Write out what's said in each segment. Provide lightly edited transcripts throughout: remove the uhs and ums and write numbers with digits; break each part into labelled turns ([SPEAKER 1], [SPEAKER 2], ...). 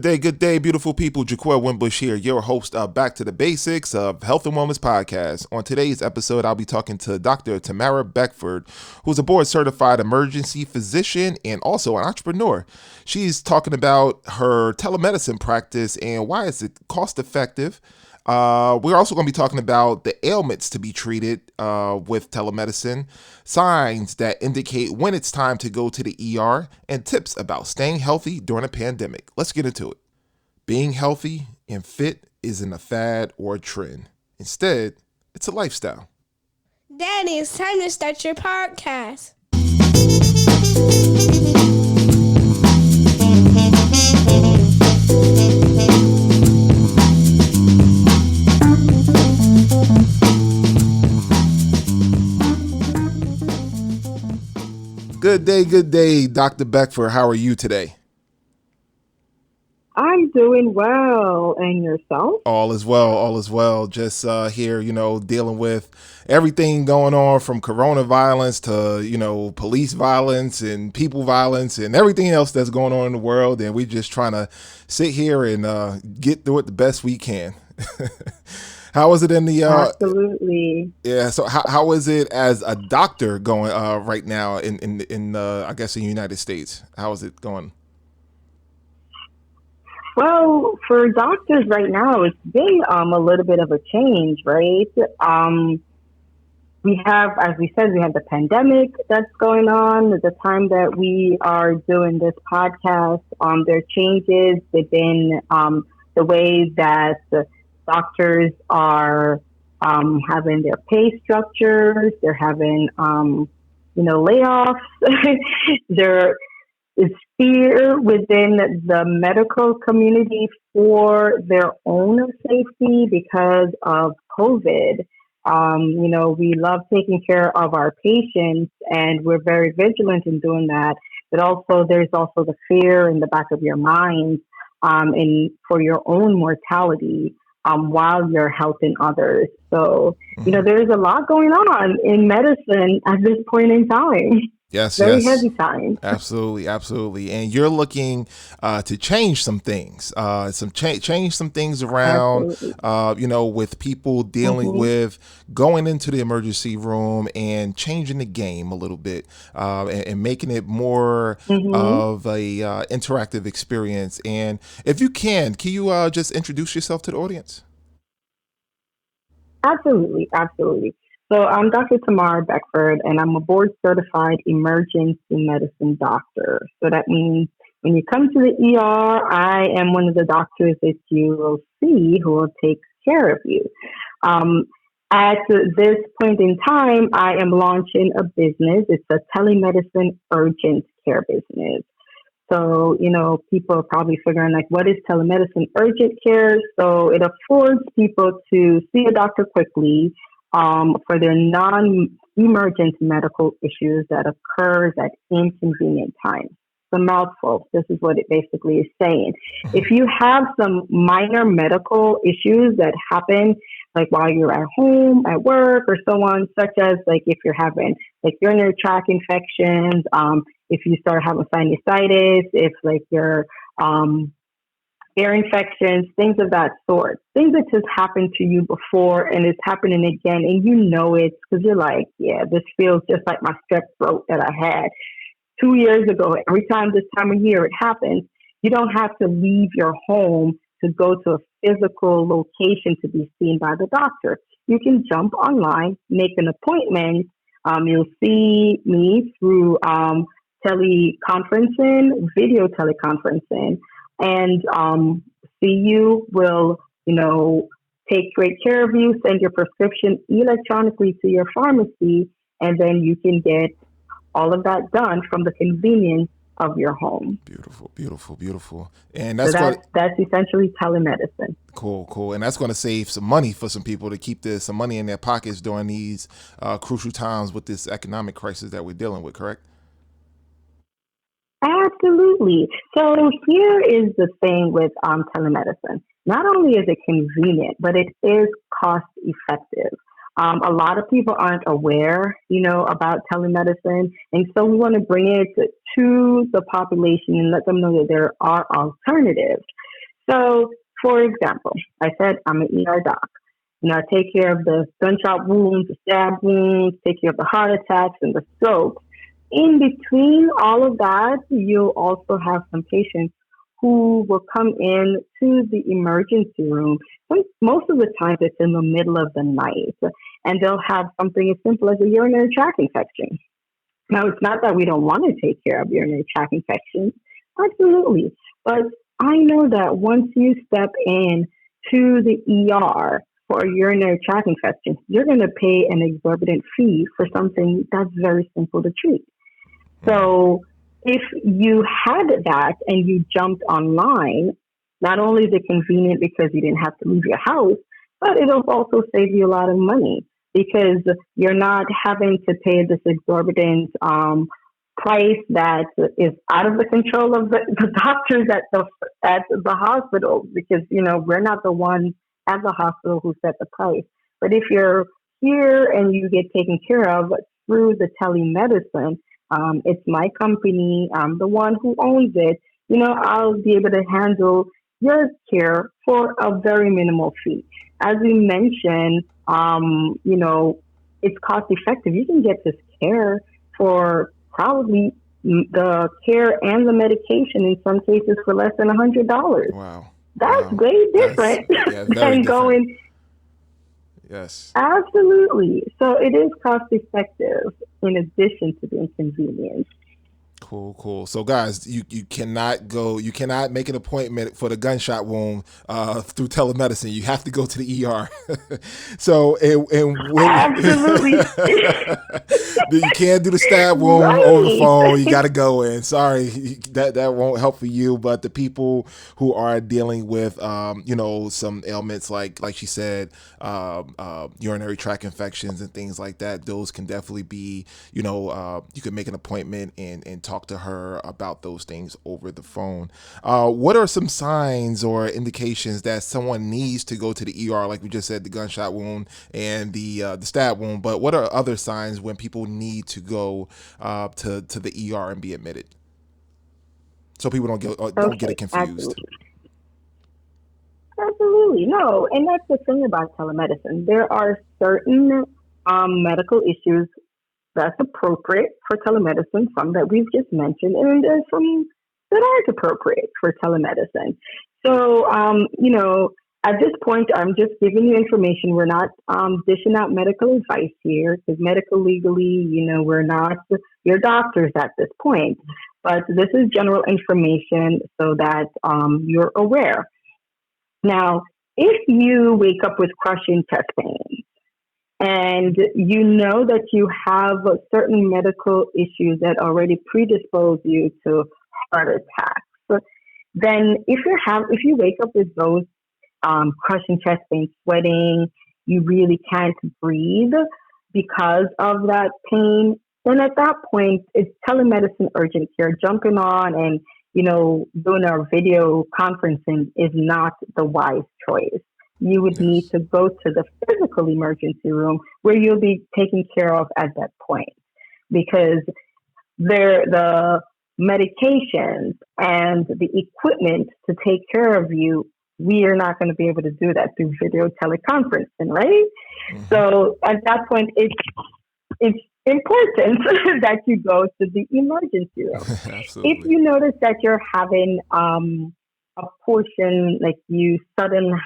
[SPEAKER 1] Good day, beautiful people. Jaquel Wimbush here, your host of Back to the Basics of Health and Wellness Podcast. On today's episode, I'll be talking to Dr. Tamara Beckford, who's a board-certified emergency physician and also an entrepreneur. She's talking about her telemedicine practice and why is it cost-effective. We're also going to be talking about the ailments to be treated with telemedicine, signs that indicate when it's time to go to the ER, and tips about staying healthy during a pandemic. Let's get into it. Being healthy and fit isn't a fad or a trend. Instead, it's a lifestyle.
[SPEAKER 2] Daddy, it's time to start your podcast.
[SPEAKER 1] Good day, Dr. Beckford. How are you today?
[SPEAKER 3] I'm doing well. And yourself?
[SPEAKER 1] All is well. Just here, dealing with everything going on from corona violence to, police violence and people violence and everything else that's going on in the world. And we're just trying to sit here and get through it the best we can. How is it in the
[SPEAKER 3] Absolutely.
[SPEAKER 1] Yeah, so how is it as a doctor going right now in I guess in the United States? How is it going?
[SPEAKER 3] Well, for doctors right now, it's been a little bit of a change, right? We have, as we said, we have the pandemic that's going on. At the time that we are doing this podcast, there are changes within the way that doctors are having their pay structures. They're having, layoffs. There is fear within the medical community for their own safety because of COVID. We love taking care of our patients and we're very vigilant in doing that. But also there's also the fear in the back of your mind for your own mortality while you're helping others. So, there's a lot going on in medicine at this point in time.
[SPEAKER 1] Yes,
[SPEAKER 3] Very heavy time.
[SPEAKER 1] Absolutely. And you're looking to change some things, change some things around, with people dealing with going into the emergency room and changing the game a little bit and making it more of a interactive experience. And if you can you just introduce yourself to the audience?
[SPEAKER 3] Absolutely. So I'm Dr. Tamara Beckford, and I'm a board-certified emergency medicine doctor. So that means when you come to the ER, I am one of the doctors that you will see who will take care of you. At this point in time, I am launching a business. It's a telemedicine urgent care business. So, people are probably figuring what is telemedicine urgent care? So it affords people to see a doctor quickly for their non-emergent medical issues that occurs at inconvenient times. It's a mouthful. This is what it basically is saying. If you have some minor medical issues that happen, like while you're at home, at work, or so on, such as if you're having urinary tract infections, if you start having sinusitis, if your ear infections, things of that sort, things that just happened to you before and it's happening again, and it because you're like, yeah, this feels just like my strep throat that I had 2 years ago. Every time this time of year it happens, you don't have to leave your home to go to a physical location to be seen by the doctor. You can jump online, make an appointment. You'll see me through teleconferencing, video teleconferencing, and CU will, take great care of you, send your prescription electronically to your pharmacy, and then you can get all of that done from the convenience of your home.
[SPEAKER 1] Beautiful. And that's
[SPEAKER 3] essentially telemedicine.
[SPEAKER 1] Cool. And that's going to save some money for some people to keep some money in their pockets during these crucial times with this economic crisis that we're dealing with, correct?
[SPEAKER 3] Absolutely. So here is the thing with telemedicine. Not only is it convenient, but it is cost effective. A lot of people aren't aware, about telemedicine. And so we want to bring it to the population and let them know that there are alternatives. So, for example, I said I'm an ER doc. I take care of the gunshot wounds, the stab wounds, take care of the heart attacks and the strokes. In between all of that, you'll also have some patients who will come in to the emergency room. Most of the time, it's in the middle of the night, and they'll have something as simple as a urinary tract infection. Now, it's not that we don't want to take care of urinary tract infections, absolutely. But I know that once you step in to the ER for a urinary tract infection, you're going to pay an exorbitant fee for something that's very simple to treat. So if you had that and you jumped online, not only is it convenient because you didn't have to leave your house, but it'll also save you a lot of money because you're not having to pay this exorbitant price that is out of the control of the doctors at the hospital because we're not the ones at the hospital who set the price. But if you're here and you get taken care of through the telemedicine, it's my company. I'm the one who owns it. I'll be able to handle your care for a very minimal fee. As we mentioned, it's cost effective. You can get this care for probably the care and the medication in some cases for less than $100.
[SPEAKER 1] Wow.
[SPEAKER 3] That's
[SPEAKER 1] Wow.
[SPEAKER 3] way different
[SPEAKER 1] Very
[SPEAKER 3] than
[SPEAKER 1] different.
[SPEAKER 3] going.
[SPEAKER 1] Yes.
[SPEAKER 3] Absolutely. So it is cost effective in addition to the inconvenience.
[SPEAKER 1] Cool. So guys, you cannot make an appointment for the gunshot wound through telemedicine. You have to go to the ER. So and when
[SPEAKER 3] Absolutely.
[SPEAKER 1] you can't do the stab wound over the
[SPEAKER 3] Right.
[SPEAKER 1] phone. You got to go in. Sorry, that won't help for you. But the people who are dealing with some ailments like she said, urinary tract infections and things like that, those can definitely be you can make an appointment and talk to her about those things over the phone. What are some signs or indications that someone needs to go to the ER? Like we just said, the gunshot wound and the stab wound. But what are other signs when people need to go to the ER and be admitted? So people don't get
[SPEAKER 3] Okay.
[SPEAKER 1] it confused.
[SPEAKER 3] Absolutely. Absolutely. No. And that's the thing about telemedicine. There are certain medical issues that's appropriate for telemedicine, some that we've just mentioned, and there's some that aren't appropriate for telemedicine. So, at this point, I'm just giving you information. We're not dishing out medical advice here because medical legally, we're not your doctors at this point. But this is general information so that you're aware. Now, if you wake up with crushing chest pain, and you know that you have certain medical issues that already predispose you to heart attacks, then if you wake up with those crushing chest pain, sweating, you really can't breathe because of that pain, then at that point it's telemedicine urgent care. Jumping on and doing a video conferencing is not the wise choice. You would need
[SPEAKER 1] Yes.
[SPEAKER 3] to go to the physical emergency room where you'll be taken care of at that point because the medications and the equipment to take care of you, we are not going to be able to do that through video teleconferencing, right?
[SPEAKER 1] Mm-hmm.
[SPEAKER 3] So at that point, it's important that you go to the emergency room. If
[SPEAKER 1] Absolutely.
[SPEAKER 3] you notice that you're having a portion, like you sudden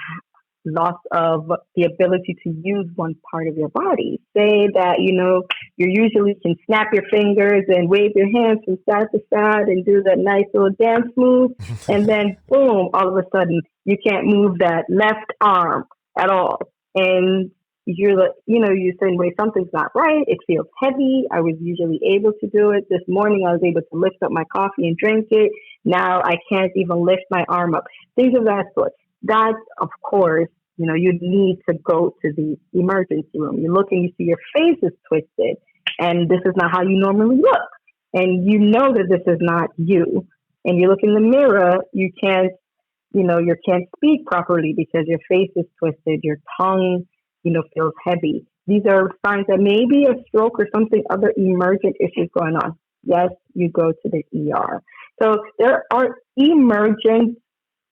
[SPEAKER 3] loss of the ability to use one part of your body. Say that, you usually can snap your fingers and wave your hands from side to side and do that nice little dance move. And then boom, all of a sudden you can't move that left arm at all. And you're saying, wait, something's not right. It feels heavy. I was usually able to do it. This morning I was able to lift up my coffee and drink it. Now I can't even lift my arm up. Things of that sort. That, of course, you need to go to the emergency room. You look and you see your face is twisted, and this is not how you normally look. And you know that this is not you. And you look in the mirror, you can't speak properly because your face is twisted, your tongue, feels heavy. These are signs that maybe a stroke or something other emergent issues going on. Yes, you go to the ER. So there are emergent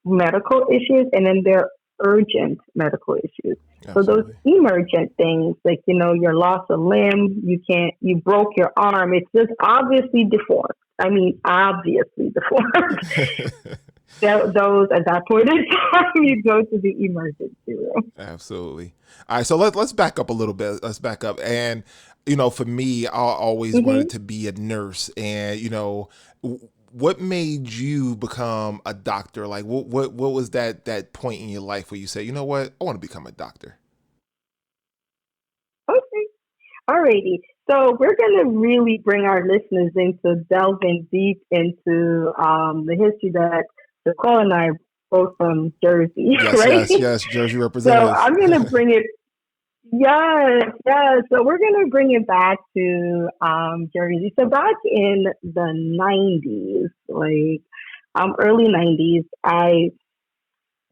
[SPEAKER 3] medical issues, and then there are urgent medical issues. So those
[SPEAKER 1] Absolutely.
[SPEAKER 3] emergent things, like, your loss of limb, you broke your arm, it's just obviously deformed. I mean, obviously deformed. Those at that point in time, you go to the emergency room.
[SPEAKER 1] Absolutely. All right, so let's back up a little bit. Let's back up, and for me, I always wanted
[SPEAKER 3] Hmm.
[SPEAKER 1] to be a nurse, and what made you become a doctor? Like, what was that point in your life where you say, you know what, I want to become a doctor?
[SPEAKER 3] Okay. Alrighty. So we're going to really bring our listeners into delving deep into the history that Nicole and I are both from Jersey,
[SPEAKER 1] Yes,
[SPEAKER 3] right?
[SPEAKER 1] yes, yes. Jersey
[SPEAKER 3] So
[SPEAKER 1] representatives.
[SPEAKER 3] I'm going to bring it. Yes, yes. So we're going to bring it back to Jersey. So back in the 90s, like early 90s, I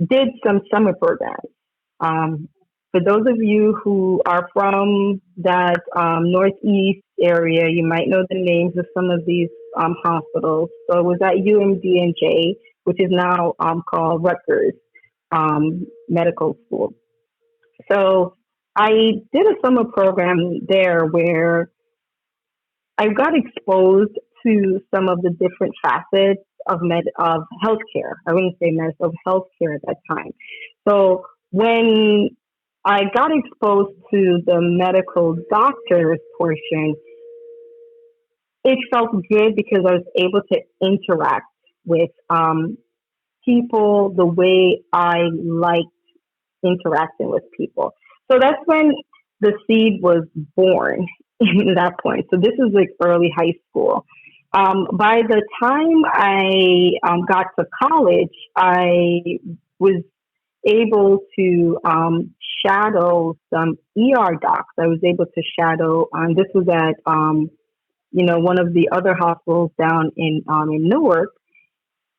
[SPEAKER 3] did some summer programs. Um, for those of you who are from that northeast area, you might know the names of some of these hospitals. So it was at UMDNJ, which is now called Rutgers Medical School. So I did a summer program there where I got exposed to some of the different facets of healthcare. I wouldn't say medicine, of healthcare at that time. So when I got exposed to the medical doctors portion, it felt good because I was able to interact with people the way I like interacting with people. So that's when the seed was born in that point. So this is like early high school. By the time I got to college, I was able to shadow some ER docs. I was able to shadow. This was at one of the other hospitals down in Newark,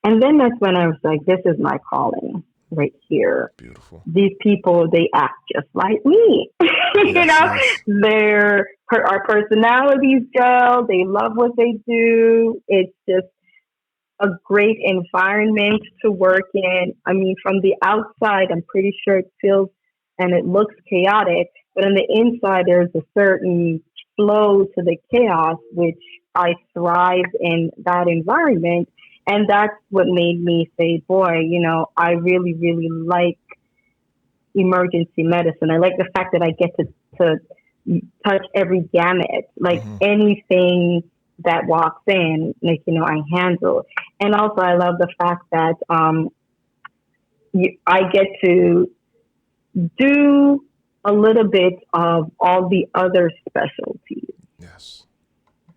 [SPEAKER 3] and then that's when I was like, this is my calling right here.
[SPEAKER 1] Beautiful.
[SPEAKER 3] These people, they act just like me.
[SPEAKER 1] Yes, yes.
[SPEAKER 3] Our personalities gel. They love what they do. It's just a great environment to work in. I mean, from the outside, I'm pretty sure it feels and it looks chaotic, but on the inside, there's a certain flow to the chaos, which I thrive in that environment. And that's what made me say, boy, I really, really like emergency medicine. I like the fact that I get to touch every gamut, like
[SPEAKER 1] Hmm.
[SPEAKER 3] anything that walks in, like, I handle. And also, I love the fact that I get to do a little bit of all the other specialties.
[SPEAKER 1] Yes.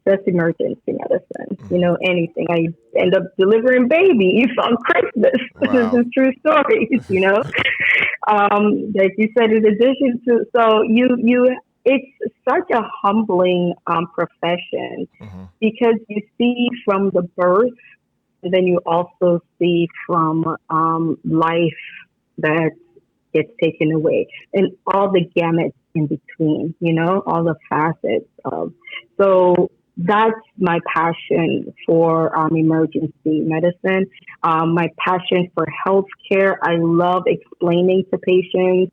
[SPEAKER 3] That's emergency medicine.
[SPEAKER 1] Hmm.
[SPEAKER 3] Anything. I end up delivering babies on Christmas. This
[SPEAKER 1] Wow.
[SPEAKER 3] is true stories. Like you said, in addition to, so it's such a humbling profession
[SPEAKER 1] Hmm.
[SPEAKER 3] because you see from the birth, and then you also see from life that gets taken away, and all the gamuts in between, all the facets of. So that's my passion for emergency medicine, my passion for healthcare. I love explaining to patients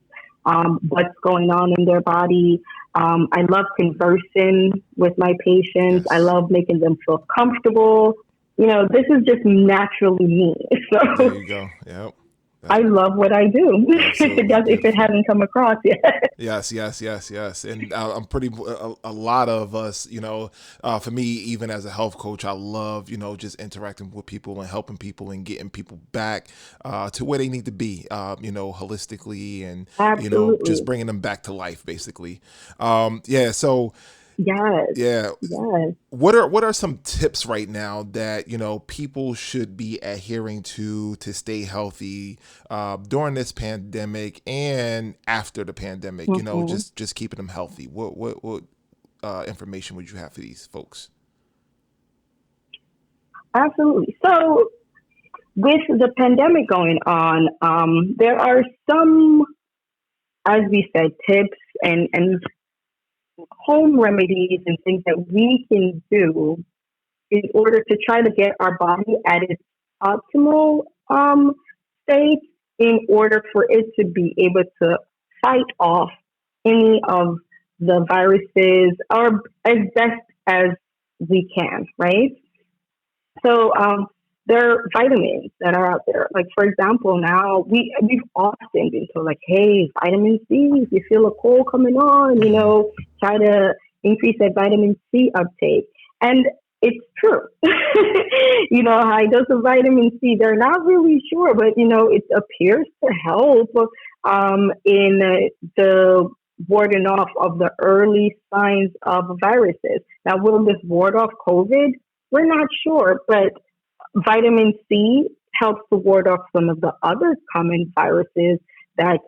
[SPEAKER 3] what's going on in their body. I love conversing with my patients. I
[SPEAKER 1] Yes.
[SPEAKER 3] love making them feel comfortable. This is just naturally me.
[SPEAKER 1] There
[SPEAKER 3] So
[SPEAKER 1] you go. Yep.
[SPEAKER 3] I
[SPEAKER 1] That,
[SPEAKER 3] love what I do.
[SPEAKER 1] absolutely
[SPEAKER 3] If it
[SPEAKER 1] beautiful.
[SPEAKER 3] hasn't come across yet.
[SPEAKER 1] Yes, yes, yes, yes. And I'm pretty, a lot of us, for me, even as a health coach, I love, just interacting with people and helping people and getting people back to where they need to be, holistically and, just
[SPEAKER 3] Absolutely.
[SPEAKER 1] bringing them back to life, basically. Yeah. So,
[SPEAKER 3] Yes.
[SPEAKER 1] yeah.
[SPEAKER 3] Yes.
[SPEAKER 1] What are some tips right now that people should be adhering to stay healthy during this pandemic and after the pandemic?
[SPEAKER 3] Hmm.
[SPEAKER 1] Just keeping them healthy. What information would you have for these folks?
[SPEAKER 3] Absolutely. So with the pandemic going on, there are some, as we said, tips and home remedies and things that we can do in order to try to get our body at its optimal state in order for it to be able to fight off any of the viruses or as best as we can, right? So there are vitamins that are out there. Like for example, now we've often been told like, hey, vitamin C. If you feel a cold coming on, try to increase that vitamin C uptake. And it's true. High dose of vitamin C. They're not really sure, but it appears to help in the warding off of the early signs of viruses. Now, will this ward off COVID? We're not sure, but vitamin C helps to ward off some of the other common viruses that,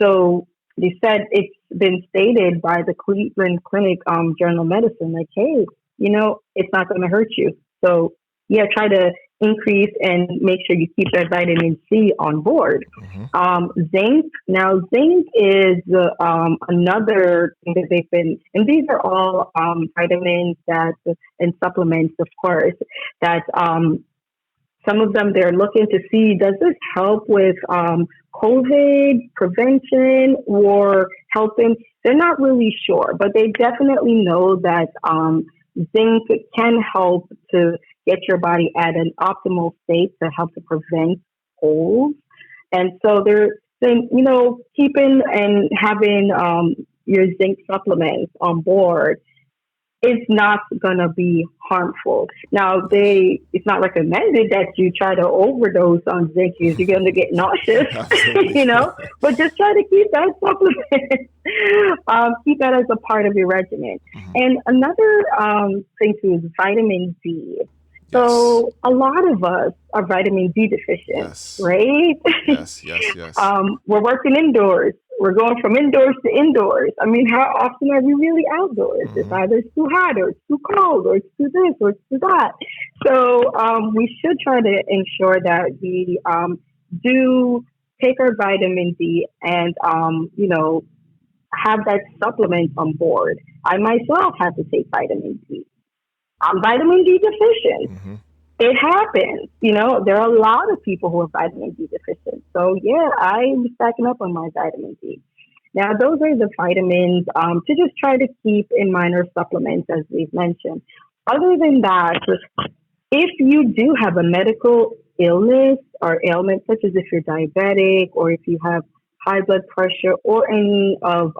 [SPEAKER 3] so they said it's been stated by the Cleveland Clinic Journal of Medicine, like, hey, it's not going to hurt you. So, yeah, try to increase and make sure you keep that vitamin C on board. Zinc. Now, zinc is another thing that they've been, and these are all vitamins and supplements, of course, that some of them they're looking to see, does this help with COVID prevention or helping? They're not really sure, but they definitely know that zinc can help to get your body at an optimal state to help to prevent colds. And so they're saying, keeping and having your zinc supplements on board is not going to be harmful. Now, it's not recommended that you try to overdose on zinc because you're going to get nauseous, but just try to keep that supplement, keep that as a part of your regimen. And another thing too is vitamin D. So a lot of us are vitamin D deficient, right?
[SPEAKER 1] Yes.
[SPEAKER 3] We're working indoors. We're going from indoors to indoors. I mean, how often are we really outdoors? It's either it's too hot or it's too cold or it's too this or it's too that. So we should try to ensure that we do take our vitamin D and, have that supplement on board. I myself have to take vitamin D. I'm vitamin D deficient. It happens. There are a lot of people who are vitamin D deficient. So, yeah, I'm stacking up on my vitamin D. Now, those are the vitamins to just try to keep in mind, or supplements, as we've mentioned. Other than that, if you do have a medical illness or ailment, such as if you're diabetic or if you have high blood pressure or any of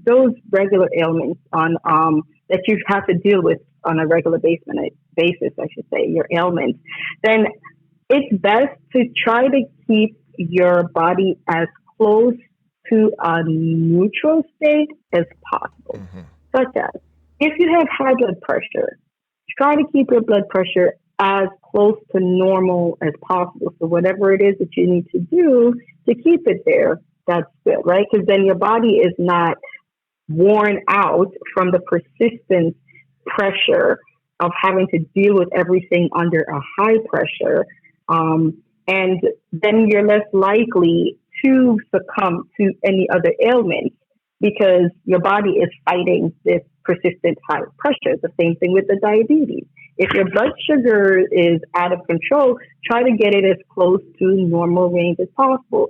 [SPEAKER 3] those regular ailments that you have to deal with on a regular basis, I should say, your ailments, then it's best to try to keep your body as close to a neutral state as possible. Such as, if you have high blood pressure, try to keep your blood pressure as close to normal as possible. So whatever it is that you need to do to keep it there, that's good, right? Because then your body is not worn out from the persistent pressure of having to deal with everything under a high pressure. And then you're less likely to succumb to any other ailments because your body is fighting this persistent high pressure. The same thing with the diabetes. If your blood sugar is out of control, try to get it as close to normal range as possible,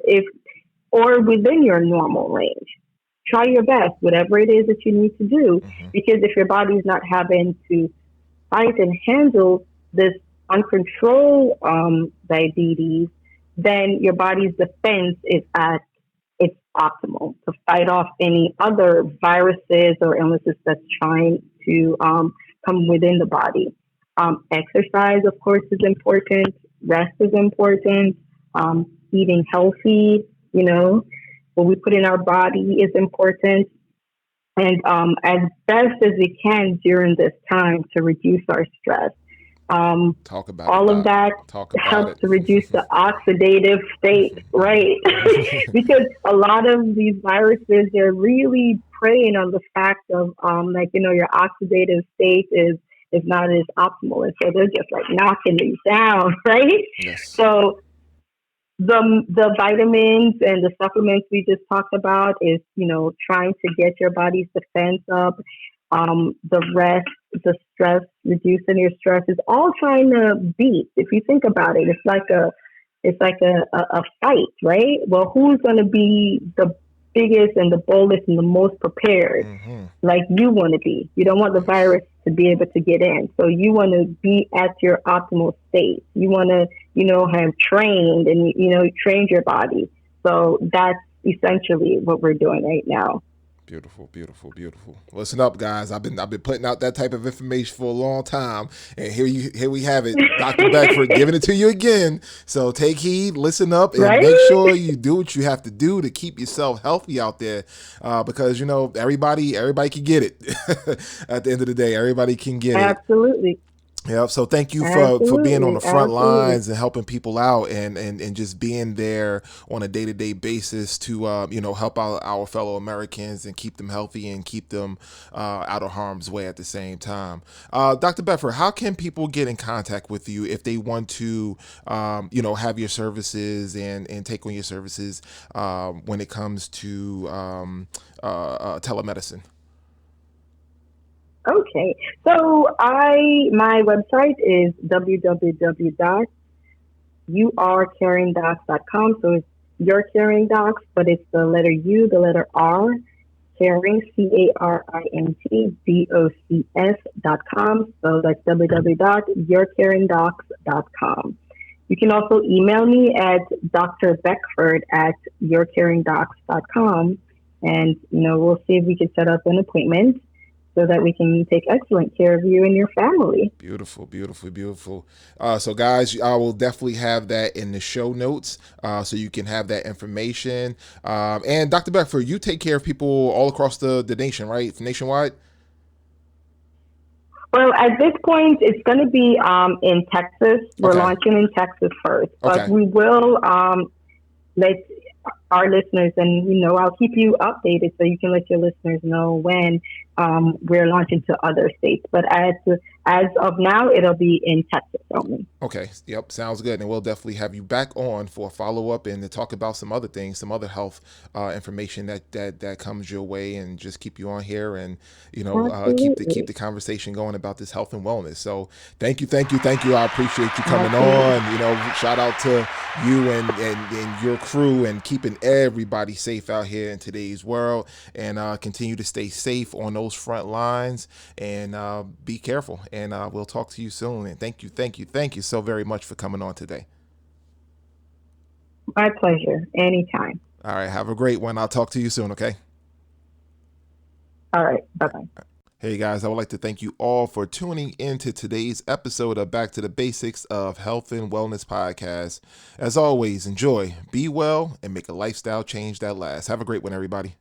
[SPEAKER 3] or within your normal range. Try your best, whatever it is that you need to do, because if your body is not having to fight and handle this uncontrolled diabetes, then your body's defense is at its optimal to fight off any other viruses or illnesses that's trying to come within the body. Exercise, of course, is important. Rest is important. Eating healthy, what we put in our body is important. And as best as we can during this time to reduce our stress.
[SPEAKER 1] Talk about
[SPEAKER 3] all of that helps to reduce the oxidative state, right? Because a lot of these viruses, they're really preying on the fact of your oxidative state is not as optimal, and so they're just like knocking you down, right?
[SPEAKER 1] Yes.
[SPEAKER 3] So the vitamins and the supplements we just talked about is trying to get your body's defense up. The rest, the stress, reducing your stress is all trying to beat. If you think about it, it's like a it's like a fight, right? Well, who's going to be the biggest and the boldest and the most prepared? Like you want to be. You don't want the virus to be able to get in. So you want to be at your optimal state. You want to, have trained and, trained your body. So that's essentially what we're doing right now.
[SPEAKER 1] Beautiful, beautiful, beautiful. Listen up, guys. I've been putting out that type of information for a long time, and here we have it, Dr. Beckford giving it to you again. So take heed, listen up, and make sure you do what you have to do to keep yourself healthy out there, because everybody can get it. At the end of the day, everybody can get it.
[SPEAKER 3] Absolutely.
[SPEAKER 1] Yeah, so thank you for being on the front lines and helping people out and just being there on a day-to-day basis to help out our fellow Americans and keep them healthy and keep them out of harm's way at the same time. Dr. Beckford, how can people get in contact with you if they want to have your services and take on your services when it comes to telemedicine?
[SPEAKER 3] Okay, so my website is www.yourcaringdocs.com. So it's Your Caring Docs, but it's the letter U, the letter R, caring, CARINTDOCS.com. So that's www.yourcaringdocs.com. You can also email me at drbeckford@yourcaringdocs.com, and we'll see if we can set up an appointment so that we can take excellent care of you and your family.
[SPEAKER 1] Beautiful, beautiful, beautiful. So guys, I will definitely have that in the show notes so you can have that information. And Dr. Beckford, you take care of people all across the nation, right? Nationwide?
[SPEAKER 3] Well, at this point, it's going to be in Texas. We're launching in Texas first. But we will let our listeners, and I'll keep you updated so you can let your listeners know when we're launching to other states. But as of now, it'll be in Texas only.
[SPEAKER 1] Okay. Yep. Sounds good. And we'll definitely have you back on for a follow-up and to talk about some other things, some other health information that comes your way, and just keep you on here and, keep the conversation going about this health and wellness. So thank you. I appreciate you coming on. Shout out to you and your crew and keeping everybody safe out here in today's world, and continue to stay safe on those front lines, and be careful. And we'll talk to you soon. And thank you so very much for coming on today.
[SPEAKER 3] My pleasure. Anytime.
[SPEAKER 1] All right. Have a great one. I'll talk to you soon. Okay.
[SPEAKER 3] All right. Bye-bye.
[SPEAKER 1] Hey guys, I would like to thank you all for tuning into today's episode of Back to the Basics of Health and Wellness Podcast. As always, enjoy, be well, and make a lifestyle change that lasts. Have a great one, everybody.